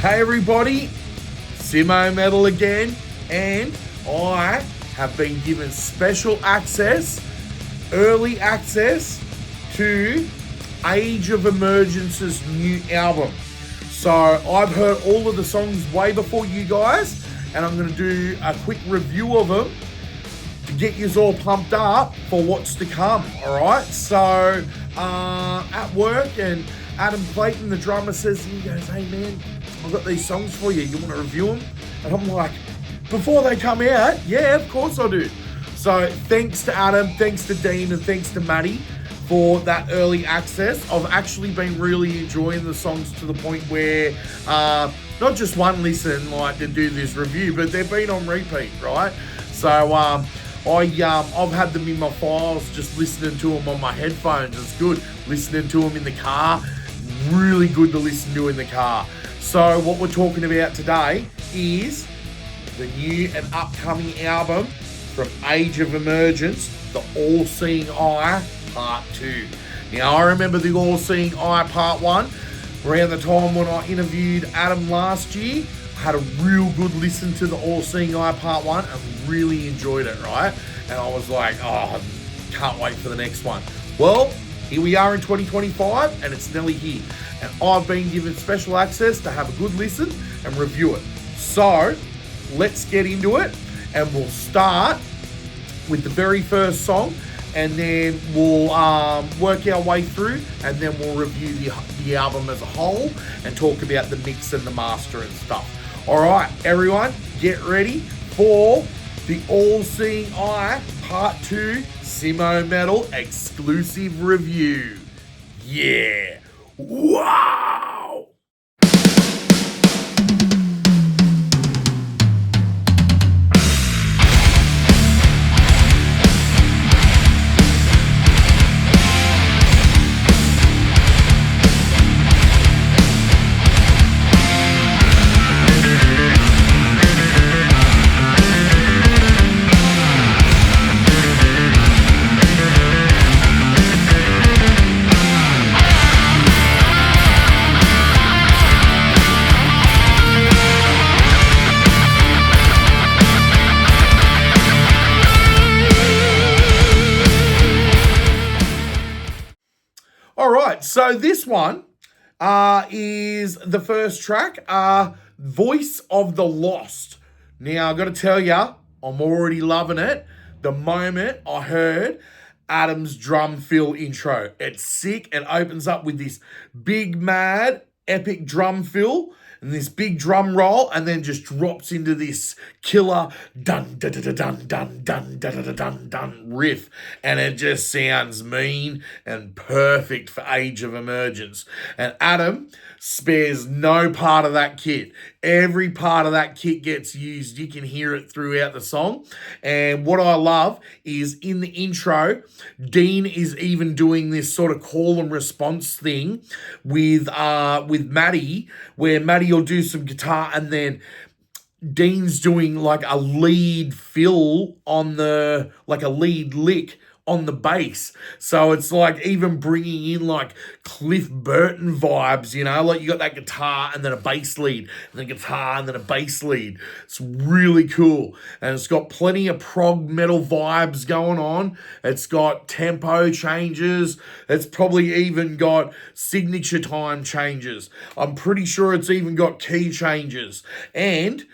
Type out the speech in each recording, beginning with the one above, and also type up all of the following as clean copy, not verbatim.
Hey everybody, Simmo Metal again, and I have been given special access, early access to Age of Emergence's new album. So I've heard all of the songs way before you guys, and I'm going to do a quick review of them to get you all pumped up for what's to come, alright? So, at work, and Adam Clayton, the drummer, he goes, hey man, I've got these songs for you want to review them? And I'm like, before they come out? Yeah, of course I do. So thanks to Adam, thanks to Dean, and thanks to Maddie for that early access. I've actually been really enjoying the songs to the point where not just one listen like to do this review, but they've been on repeat, right? So I've had them in my files, just listening to them on my headphones. It's good. Listening to them in the car, really good to listen to in the car. So what we're talking about today is the new and upcoming album from Age of Emergence, The All-Seeing Eye Part 2. Now, I remember the All-Seeing Eye Part 1 around the time when I interviewed Adam last year. I had a real good listen to the All-Seeing Eye Part 1 and really enjoyed it, right? And I was like, oh, can't wait for the next one. Well, here we are in 2025 and it's nearly here. And I've been given special access to have a good listen and review it. So, let's get into it, and we'll start with the very first song, and then we'll work our way through, and then we'll review the album as a whole and talk about the mix and the master and stuff. All right, everyone, get ready for the All-Seeing Eye Part 2 Simmo Metal exclusive review. Yeah. Wow. All right, so this one is the first track, Voice of the Lost. Now, I've got to tell you, I'm already loving it. The moment I heard Adam's drum fill intro, it's sick. It opens up with this big, mad, epic drum fill and this big drum roll, and then just drops into this killer dun dun dun dun dun dun dun dun dun dun riff, and it just sounds mean and perfect for Age of Emergence. And Adam spares no part of that kit. Every part of that kit gets used. You can hear it throughout the song. And what I love is in the intro, Dean is even doing this sort of call and response thing with Maddie, where Maddie will do some guitar and then Dean's doing like a lead fill on like a lead lick on the bass. So it's like even bringing in like Cliff Burton vibes, you know, like you got that guitar and then a bass lead and then guitar and then a bass lead. It's really cool. And it's got plenty of prog metal vibes going on. It's got tempo changes. It's probably even got signature time changes. I'm pretty sure it's even got key changes. And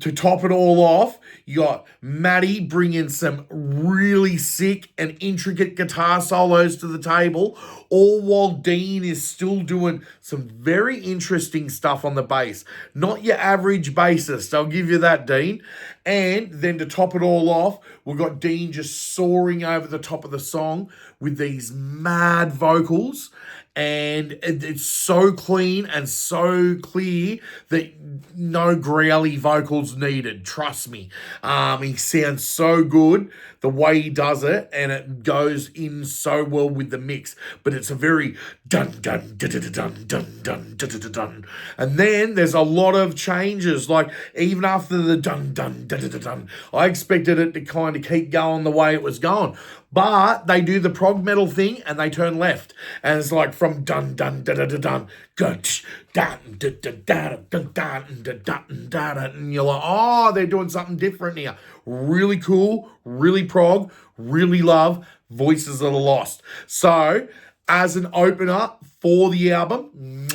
to top it all off, you got Maddie bringing some really sick and intricate guitar solos to the table, all while Dean is still doing some very interesting stuff on the bass. Not your average bassist, I'll give you that, Dean. And then to top it all off, we've got Dean just soaring over the top of the song with these mad vocals. And it's so clean and so clear that no growly vocals needed. Trust me. He sounds so good the way he does it, and it goes in so well with the mix. But it's a very dun dun dun dun dun dun dun dun dun. And then there's a lot of changes. Like even after the dun dun dun dun dun, I expected it to kind of keep going the way it was going. But they do the prog metal thing and they turn left. And it's like from dun dun da da da dun, gunch, dun da da da dun dun da dun da da. And you're like, oh, they're doing something different here. Really cool, really prog, really love Voices of the Lost. So, as an opener for the album,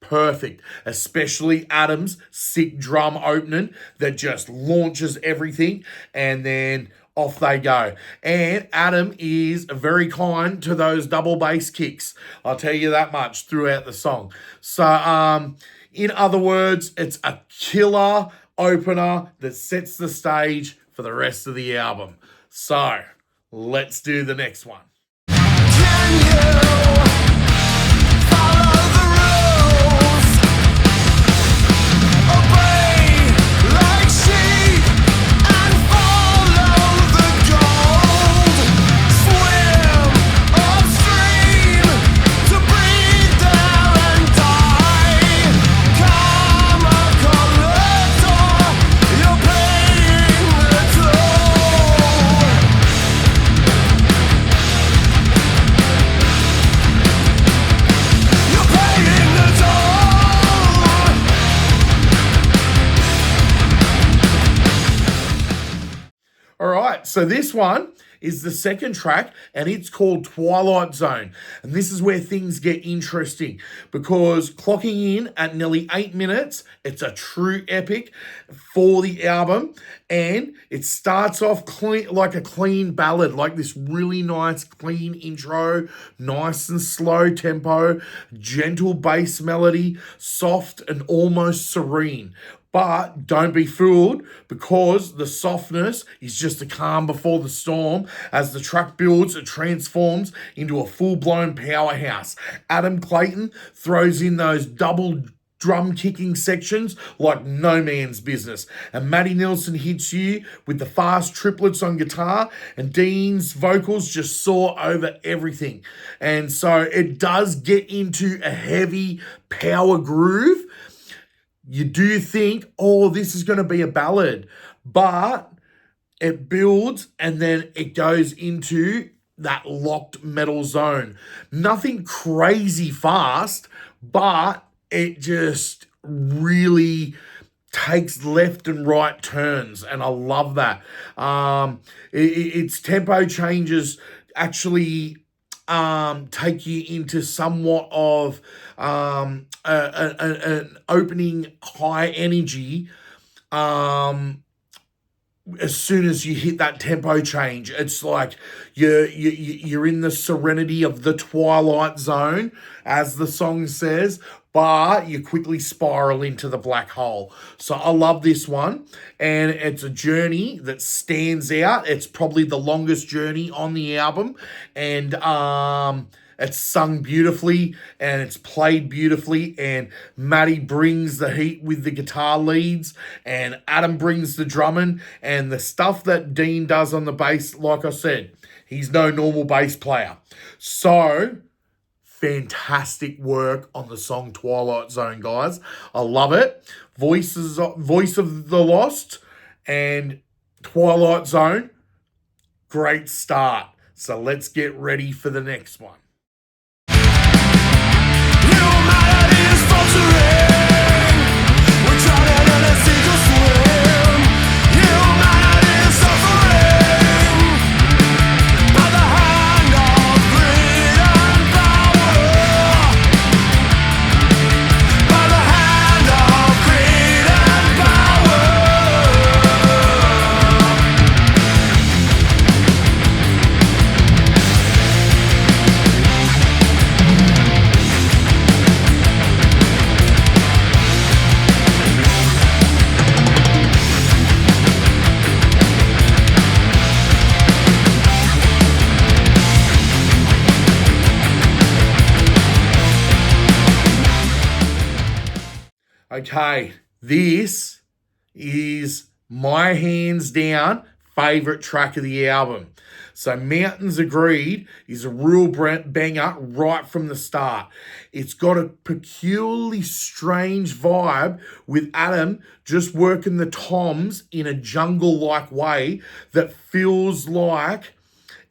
perfect. Especially Adam's sick drum opening that just launches everything, and then off they go. And Adam is very kind to those double bass kicks. I'll tell you that much throughout the song. So, in other words, it's a killer opener that sets the stage for the rest of the album. So, let's do the next one. Can you follow the rules? Obey like sheep and follow the gold. Swim upstream to breathe there and die. Karma collector, you're paying the toll. You're paying the toll. All right, so this one is the second track, and it's called Twilight Zone. And this is where things get interesting, because clocking in at nearly 8 minutes, it's a true epic for the album. And it starts off clean, like a clean ballad, like this really nice, clean intro, nice and slow tempo, gentle bass melody, soft and almost serene. But don't be fooled, because the softness is just a calm before the storm. As the track builds, it transforms into a full-blown powerhouse. Adam Clayton throws in those double drum kicking sections like no man's business. And Matty Nilsson hits you with the fast triplets on guitar, and Dean's vocals just soar over everything. And so it does get into a heavy power groove. You do think, oh, this is going to be a ballad, but it builds and then it goes into that locked metal zone. Nothing crazy fast, but it just really takes left and right turns, and I love that. Its tempo changes actually take you into somewhat of an opening high energy as soon as you hit that tempo change. It's like you're in the serenity of the twilight zone, as the song says, but you quickly spiral into the black hole. So I love this one, and it's a journey that stands out. It's probably the longest journey on the album, and it's sung beautifully and it's played beautifully, and Matty brings the heat with the guitar leads, and Adam brings the drumming, and the stuff that Dean does on the bass. Like I said, he's no normal bass player. So fantastic work on the song Twilight Zone, guys. I love it. Voice of the Lost and Twilight Zone, great start. So let's get ready for the next one. Humanity is faltering. We're drowning in a sink or swim. Humanity is suffering by the hand of greed and power. By the hand of greed and power. Okay, this is my hands down favorite track of the album. So Mountains Agreed is a real banger right from the start. It's got a peculiarly strange vibe with Adam just working the toms in a jungle-like way that feels like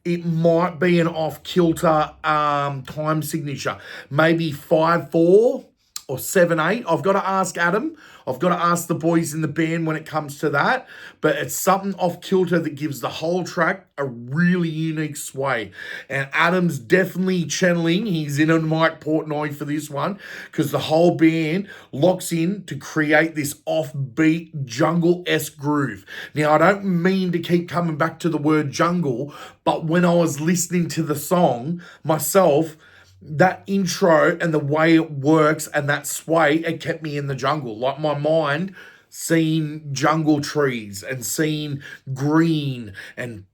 it might be an off-kilter time signature. Maybe 5/4 or 7/8. I've got to ask Adam. I've got to ask the boys in the band when it comes to that. But it's something off-kilter that gives the whole track a really unique sway. And Adam's definitely channeling. He's in on Mike Portnoy for this one because the whole band locks in to create this offbeat jungle-esque groove. Now, I don't mean to keep coming back to the word jungle, but when I was listening to the song myself, that intro and the way it works and that sway, it kept me in the jungle. Like my mind seeing jungle trees and seeing green and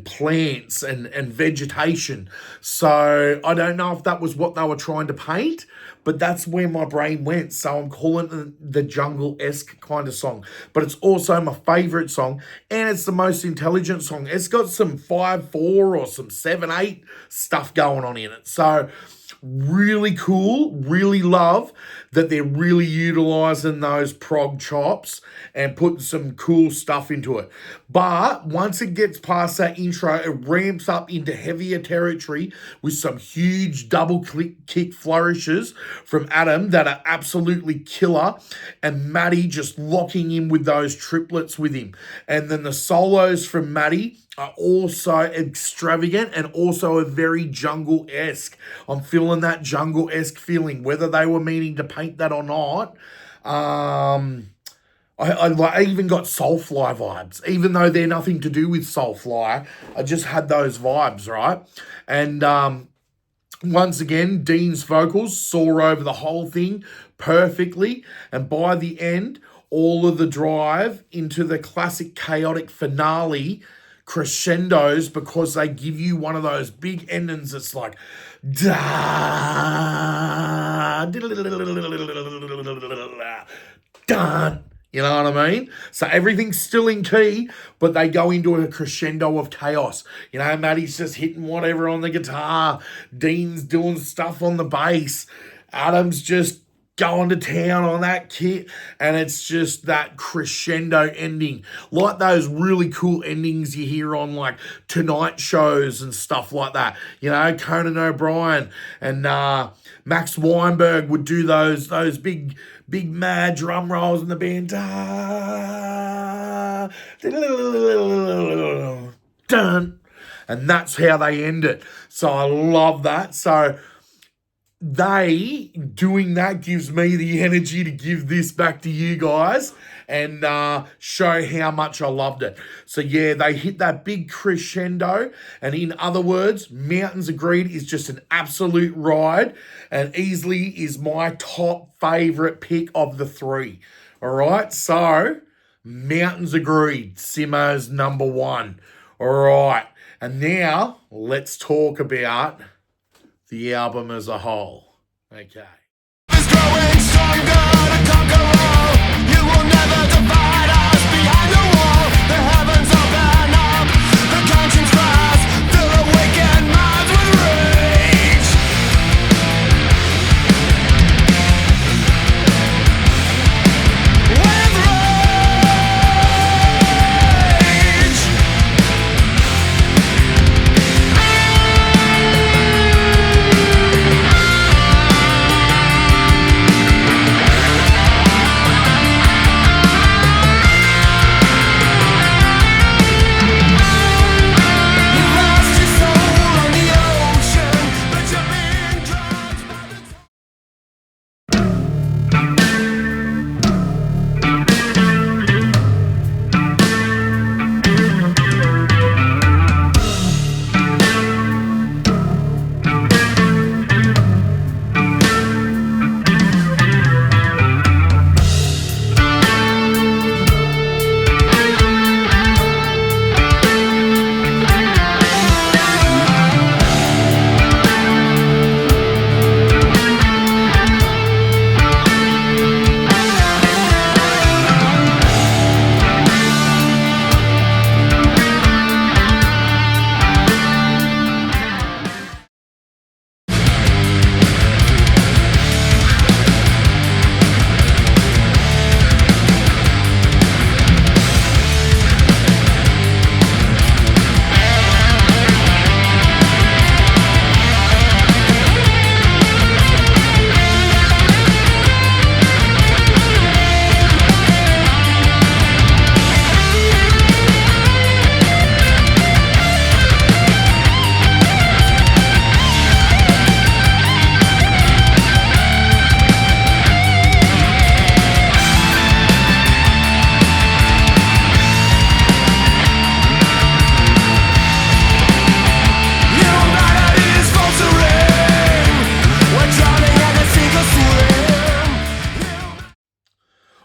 plants and vegetation. So I don't know if that was what they were trying to paint, but that's where my brain went. So I'm calling it the jungle-esque kind of song. But it's also my favorite song, and it's the most intelligent song. It's got some 5/4 or some 7/8 stuff going on in it. So really cool, really love that they're really utilizing those prog chops and putting some cool stuff into it. But once it gets past that intro, it ramps up into heavier territory with some huge double kick flourishes from Adam that are absolutely killer, and Matty just locking in with those triplets with him. And then the solos from Matty are also extravagant and also a very jungle-esque. I'm feeling that jungle-esque feeling, whether they were meaning to paint that or not. I even got Soulfly vibes, even though they're nothing to do with Soulfly. I just had those vibes, right? And once again, Dean's vocals soar over the whole thing perfectly. And by the end, all of the drive into the classic chaotic finale crescendos, because they give you one of those big endings that's like da, dun. You know what I mean? So everything's still in key, but they go into a crescendo of chaos. You know, Matty's just hitting whatever on the guitar. Dean's doing stuff on the bass. Adam's just going to town on that kit, and it's just that crescendo ending, like those really cool endings you hear on like Tonight shows and stuff like that. You know, Conan O'Brien and Max Weinberg would do those big mad drum rolls in the band. Dun, and that's how they end it. So I love that. So they doing that gives me the energy to give this back to you guys and show how much I loved it. So yeah, they hit that big crescendo, and in other words, Mountains Agreed is just an absolute ride and easily is my top favorite pick of the three. All right, so Mountains Agreed, Simmo's number one. All right, and now let's talk about the album as a whole. Okay. Is growing stronger to conquer all. You will never divide us behind the wall. The heavens open up, the conscience cries, fill awakened minds with rage. With rage.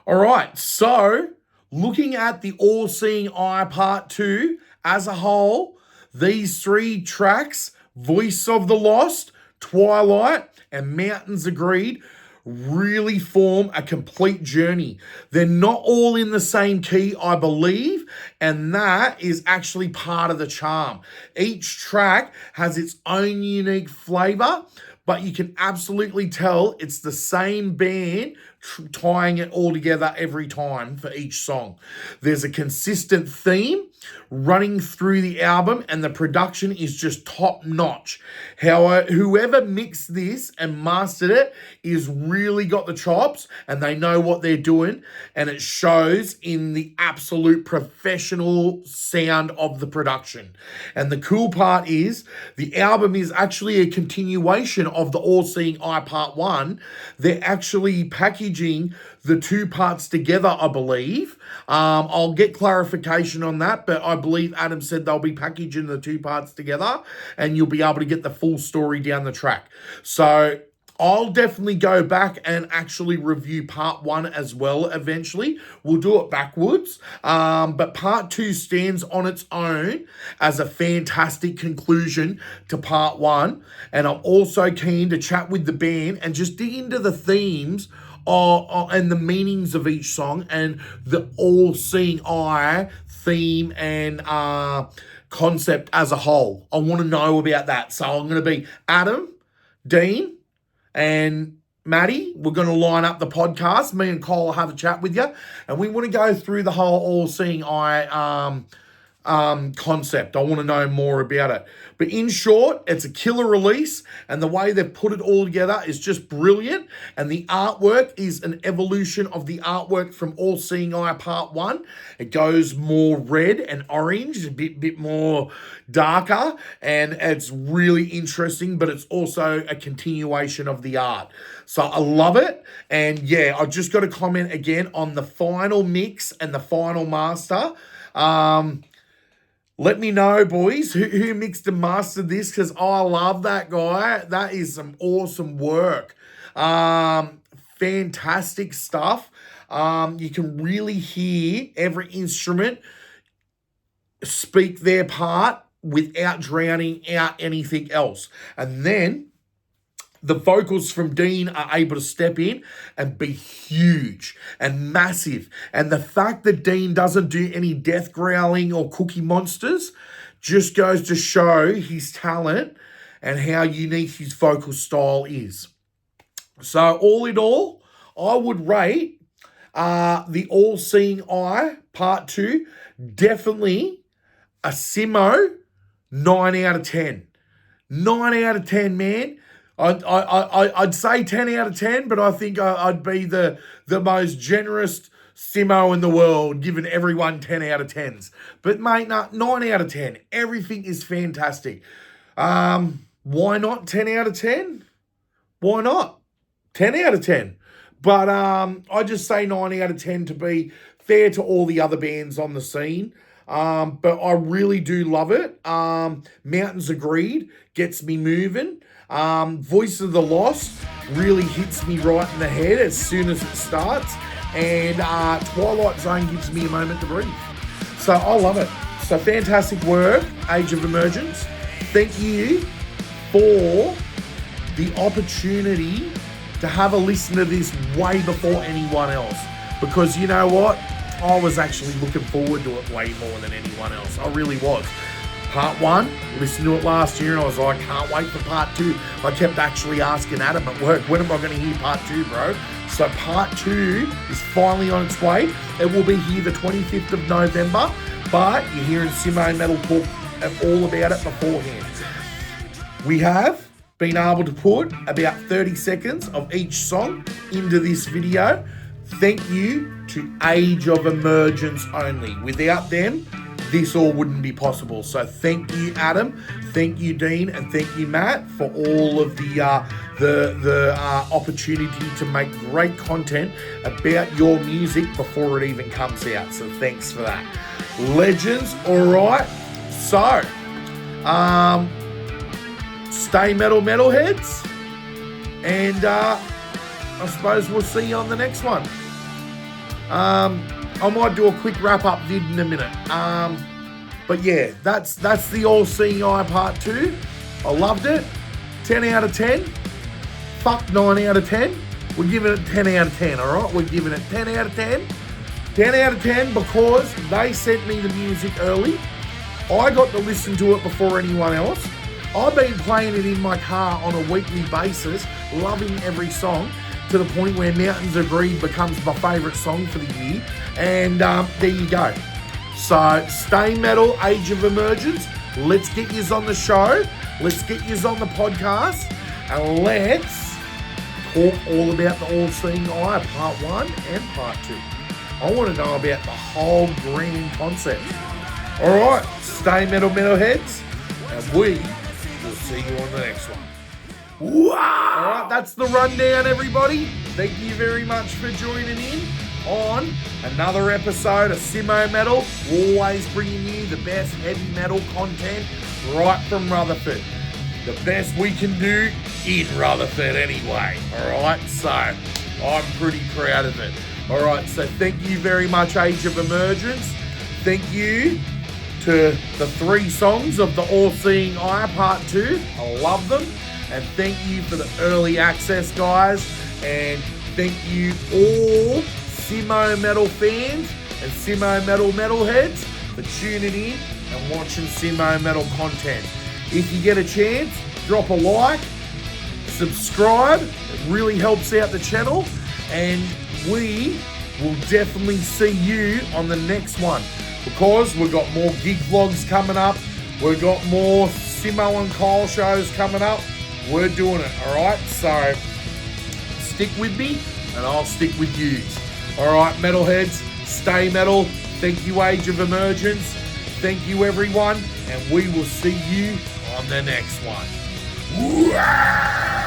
All right, so looking at the All Seeing Eye Part 2 as a whole, these 3 tracks, Voice of the Lost, Twilight, and Mountains Agreed, really form a complete journey. They're not all in the same key, I believe, and that is actually part of the charm. Each track has its own unique flavor, but you can absolutely tell it's the same band tying it all together every time for each song. There's a consistent theme running through the album, and the production is just top notch. Whoever mixed this and mastered it is really got the chops, and they know what they're doing, and it shows in the absolute professional sound of the production. And the cool part is the album is actually a continuation of the All Seeing Eye Part 1. They're actually packaging the 2 parts together, I believe. I'll get clarification on that, but I believe Adam said they'll be packaging the 2 parts together and you'll be able to get the full story down the track. So I'll definitely go back and actually review part 1 as well eventually. We'll do it backwards. But part 2 stands on its own as a fantastic conclusion to part 1. And I'm also keen to chat with the band and just dig into the themes and the meanings of each song and the all-seeing eye theme and concept as a whole. I want to know about that. So I'm going to be Adam, Dean, and Maddie. We're going to line up the podcast. Me and Cole will have a chat with you, and we want to go through the whole all-seeing eye concept. I want to know more about it. But in short, it's a killer release, and the way they've put it all together is just brilliant. And the artwork is an evolution of the artwork from All Seeing Eye Part 1. It goes more red and orange, a bit more darker, and it's really interesting, but it's also a continuation of the art. So I love it. And yeah, I just got to comment again on the final mix and the final master. Let me know, boys, who mixed and mastered this, because I love that guy. That is some awesome work. Fantastic stuff. You can really hear every instrument speak their part without drowning out anything else. And then the vocals from Dean are able to step in and be huge and massive. And the fact that Dean doesn't do any death growling or cookie monsters just goes to show his talent and how unique his vocal style is. So all in all, I would rate the All Seeing Eye Part 2 definitely a Simmo 9 out of 10. 9 out of 10, man. I'd say 10 out of 10, but I think I'd be the most generous Simmo in the world, giving everyone 10 out of 10s. But mate, 9 out of 10. Everything is fantastic. Why not 10 out of 10? Why not? 10 out of 10. But I just say 9 out of 10 to be fair to all the other bands on the scene. But I really do love it. Mountains Agreed gets me moving. Voice of the Lost really hits me right in the head as soon as it starts. And Twilight Zone gives me a moment to breathe. So I love it. So fantastic work, Age of Emergence. Thank you for the opportunity to have a listen to this way before anyone else. Because you know what? I was actually looking forward to it way more than anyone else. I really was. Part 1, listened to it last year and I was like, can't wait for part 2. I kept actually asking Adam at work, when am I going to hear part 2, bro? So part 2 is finally on its way. It will be here the 25th of November, but you're hearing Simmo Metal talk all about it beforehand. We have been able to put about 30 seconds of each song into this video. Thank you to Age of Emergence only. Without them, this all wouldn't be possible. So thank you, Adam. Thank you, Dean, and thank you, Matt, for all of the opportunity to make great content about your music before it even comes out. So thanks for that. Legends, all right. So, stay metal, metalheads, and I suppose we'll see you on the next one. I might do a quick wrap-up vid in a minute. But yeah, that's the All Seeing Eye Part 2. I loved it. 10 out of 10. Fuck 9 out of 10. We're giving it 10 out of 10, alright? We're giving it 10 out of 10. 10 out of 10 because they sent me the music early. I got to listen to it before anyone else. I've been playing it in my car on a weekly basis, loving every song, to the point where Mountains of Greed becomes my favourite song for the year. And there you go. So, Stay Metal, Age of Emergence. Let's get yous on the show. Let's get yous on the podcast. And let's talk all about the All Seeing Eye, Part 1 and Part 2. I want to know about the whole grand concept. Alright, stay metalheads, and we will see you on the next one. Alright, that's the rundown, everybody. Thank you very much for joining in on another episode of Simmo Metal. Always bringing you the best heavy metal content right from Rutherford. The best we can do in Rutherford anyway. Alright, so I'm pretty proud of it. Alright, so thank you very much, Age of Emergence. Thank you to the 3 songs of the All Seeing Eye Part 2. I love them. And thank you for the early access, guys. And thank you all Simmo Metal fans and Simmo Metal metalheads for tuning in and watching Simmo Metal content. If you get a chance, drop a like, subscribe. It really helps out the channel. And we will definitely see you on the next one, because we've got more gig vlogs coming up. We've got more Simmo and Kyle shows coming up. We're doing it, alright? So stick with me and I'll stick with you. Alright, metalheads, stay metal. Thank you, Age of Emergence. Thank you, everyone. And we will see you on the next one. Wah!